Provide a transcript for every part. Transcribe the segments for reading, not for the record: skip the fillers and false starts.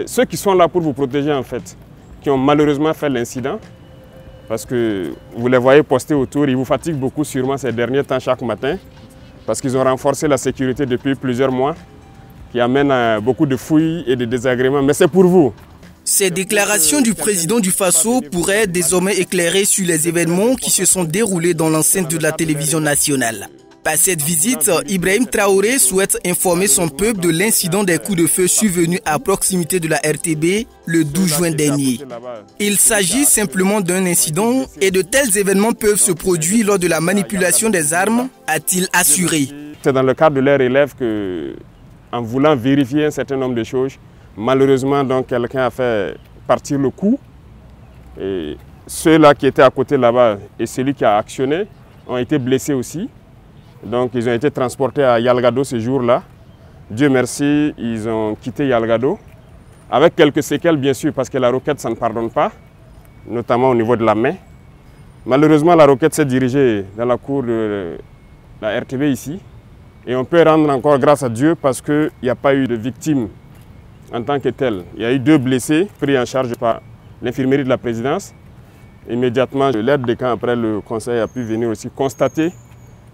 Ceux qui sont là pour vous protéger en fait, qui ont malheureusement fait l'incident, parce que vous les voyez poster autour, ils vous fatiguent beaucoup sûrement ces derniers temps chaque matin, parce qu'ils ont renforcé la sécurité depuis plusieurs mois, qui amène à beaucoup de fouilles et de désagréments, mais c'est pour vous. Ces déclarations du président du Faso pourraient désormais éclairer sur les événements qui se sont déroulés dans l'enceinte de la télévision nationale. Par cette visite, Ibrahim Traoré souhaite informer son peuple de l'incident des coups de feu survenus à proximité de la RTB le 12 juin dernier. Il s'agit simplement d'un incident et de tels événements peuvent se produire lors de la manipulation des armes, a-t-il assuré. C'est dans le cadre de leur élève que, en voulant vérifier un certain nombre de choses, malheureusement, donc, quelqu'un a fait partir le coup. Et ceux-là qui étaient à côté là-bas et celui qui a actionné ont été blessés aussi. Donc, ils ont été transportés à Yalgado ce jour-là. Dieu merci, ils ont quitté Yalgado. Avec quelques séquelles, bien sûr, parce que la roquette, ça ne pardonne pas, notamment au niveau de la main. Malheureusement, la roquette s'est dirigée dans la cour de la RTB ici. Et on peut rendre encore grâce à Dieu parce qu'il n'y a pas eu de victimes en tant que telles. Il y a eu 2 blessés pris en charge par l'infirmerie de la présidence. Immédiatement, l'aide de camp après le conseil a pu venir aussi constater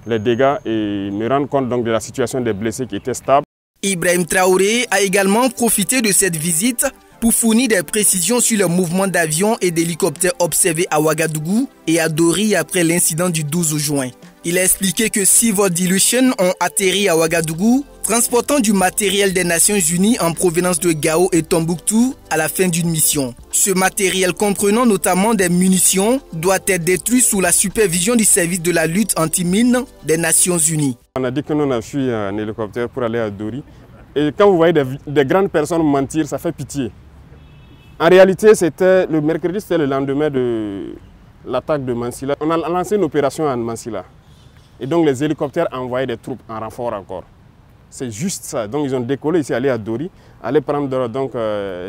les dégâts et me rendre compte donc de la situation des blessés qui étaient stables. Ibrahim Traoré a également profité de cette visite pour fournir des précisions sur le mouvement d'avions et d'hélicoptères observés à Ouagadougou et à Dori après l'incident du 12 juin. Il a expliqué que 6 vols d'Illusion ont atterri à Ouagadougou, transportant du matériel des Nations Unies en provenance de Gao et Tombouctou à la fin d'une mission. Ce matériel, comprenant notamment des munitions, doit être détruit sous la supervision du service de la lutte anti-mine des Nations Unies. On a dit que nous on a fui en hélicoptère pour aller à Dori. Et quand vous voyez des grandes personnes mentir, ça fait pitié. En réalité, c'était le mercredi, c'était le lendemain de l'attaque de Mansilla. On a lancé une opération à Mansilla. Et donc les hélicoptères envoyaient des troupes en renfort encore. C'est juste ça. Donc ils ont décollé ici, aller à Dori, aller prendre donc,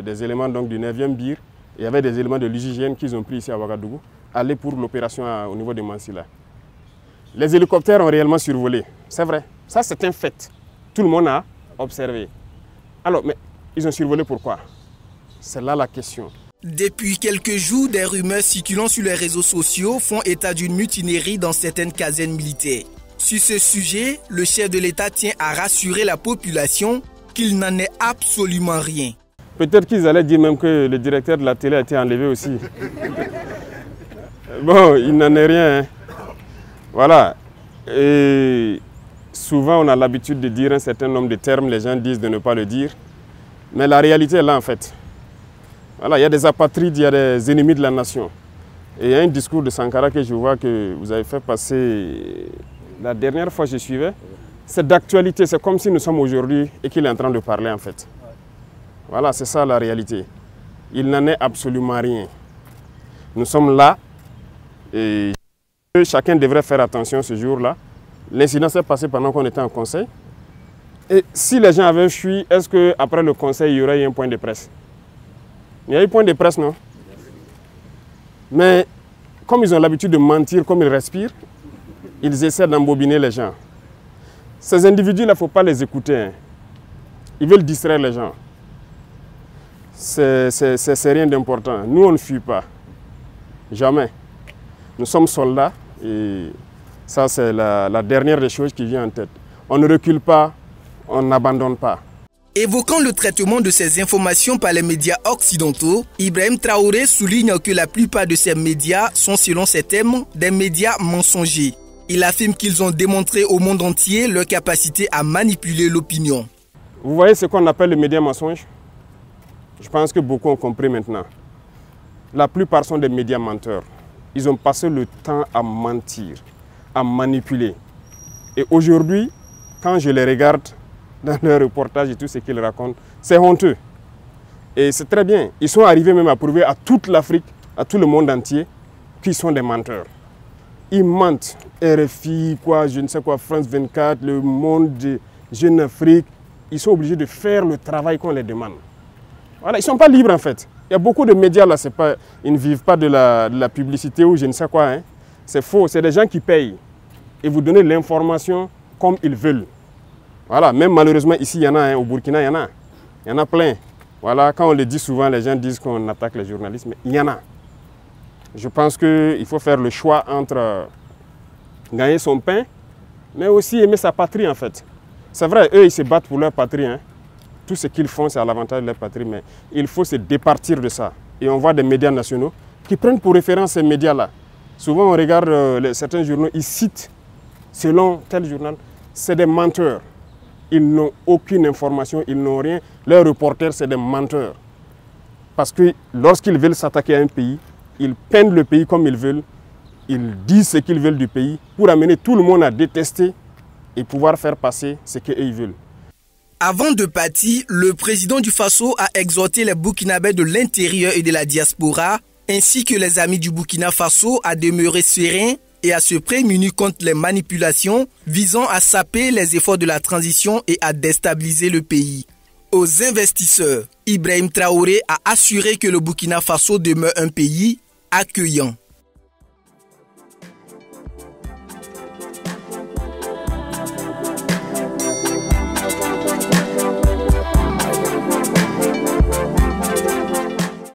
des éléments donc, du 9e BIR. Il y avait des éléments de l'IGGN qu'ils ont pris ici à Ouagadougou, aller pour l'opération au niveau de Mansilla. Les hélicoptères ont réellement survolé, c'est vrai. Ça c'est un fait. Tout le monde a observé. Alors, mais ils ont survolé pourquoi? C'est là la question. Depuis quelques jours, des rumeurs circulant sur les réseaux sociaux font état d'une mutinerie dans certaines casernes militaires. Sur ce sujet, le chef de l'État tient à rassurer la population qu'il n'en est absolument rien. Peut-être qu'ils allaient dire même que le directeur de la télé a été enlevé aussi. Bon, il n'en est rien. Hein. Voilà. Et souvent, on a l'habitude de dire un certain nombre de termes, les gens disent de ne pas le dire. Mais la réalité est là en fait. Voilà, il y a des apatrides, il y a des ennemis de la nation. Et il y a un discours de Sankara que je vois que vous avez fait passer la dernière fois que je suivais. C'est d'actualité, c'est comme si nous sommes aujourd'hui et qu'il est en train de parler en fait. Voilà, c'est ça la réalité. Il n'en est absolument rien. Nous sommes là et chacun devrait faire attention ce jour-là. L'incident s'est passé pendant qu'on était en conseil. Et si les gens avaient fui, est-ce qu'après le conseil, il y aurait eu un point de presse? Il y a eu point de presse, non? Mais comme ils ont l'habitude de mentir, comme ils respirent, ils essaient d'embobiner les gens. Ces individus-là, il ne faut pas les écouter. Hein. Ils veulent distraire les gens. C'est rien d'important. Nous, on ne fuit pas. Jamais. Nous sommes soldats et ça, c'est la dernière des choses qui vient en tête. On ne recule pas, on n'abandonne pas. Évoquant le traitement de ces informations par les médias occidentaux, Ibrahim Traoré souligne que la plupart de ces médias sont, selon ses termes, des médias mensongers. Il affirme qu'ils ont démontré au monde entier leur capacité à manipuler l'opinion. Vous voyez ce qu'on appelle le média mensonge? Je pense que beaucoup ont compris maintenant. La plupart sont des médias menteurs. Ils ont passé le temps à mentir, à manipuler. Et aujourd'hui, quand je les regarde dans leurs reportages et tout ce qu'ils racontent, c'est honteux. Et c'est très bien. Ils sont arrivés même à prouver à toute l'Afrique, à tout le monde entier, qu'ils sont des menteurs. Ils mentent. RFI, quoi, je ne sais quoi, France 24, Le Monde, Jeune Afrique. Ils sont obligés de faire le travail qu'on les demande. Voilà, ils ne sont pas libres en fait. Il y a beaucoup de médias là, ils ne vivent pas de la publicité ou je ne sais quoi. Hein. C'est faux, c'est des gens qui payent. Et vous donnez l'information comme ils veulent. Voilà, même malheureusement ici, il y en a, hein, au Burkina, il y en a plein. Voilà, quand on le dit souvent, les gens disent qu'on attaque les journalistes, mais il y en a. Je pense qu'il faut faire le choix entre gagner son pain, mais aussi aimer sa patrie en fait. C'est vrai, eux, ils se battent pour leur patrie. Hein. Tout ce qu'ils font, c'est à l'avantage de leur patrie, mais il faut se départir de ça. Et on voit des médias nationaux qui prennent pour référence ces médias-là. Souvent, on regarde certains journaux, ils citent, selon tel journal, c'est des menteurs. Ils n'ont aucune information, ils n'ont rien. Leurs reporters, c'est des menteurs. Parce que lorsqu'ils veulent s'attaquer à un pays, ils peignent le pays comme ils veulent. Ils disent ce qu'ils veulent du pays pour amener tout le monde à détester et pouvoir faire passer ce qu'ils veulent. Avant de partir, le président du Faso a exhorté les Burkinabés de l'intérieur et de la diaspora, ainsi que les amis du Burkina Faso à demeurer sereins et à se prémunir contre les manipulations visant à saper les efforts de la transition et à déstabiliser le pays. Aux investisseurs, Ibrahim Traoré a assuré que le Burkina Faso demeure un pays accueillant.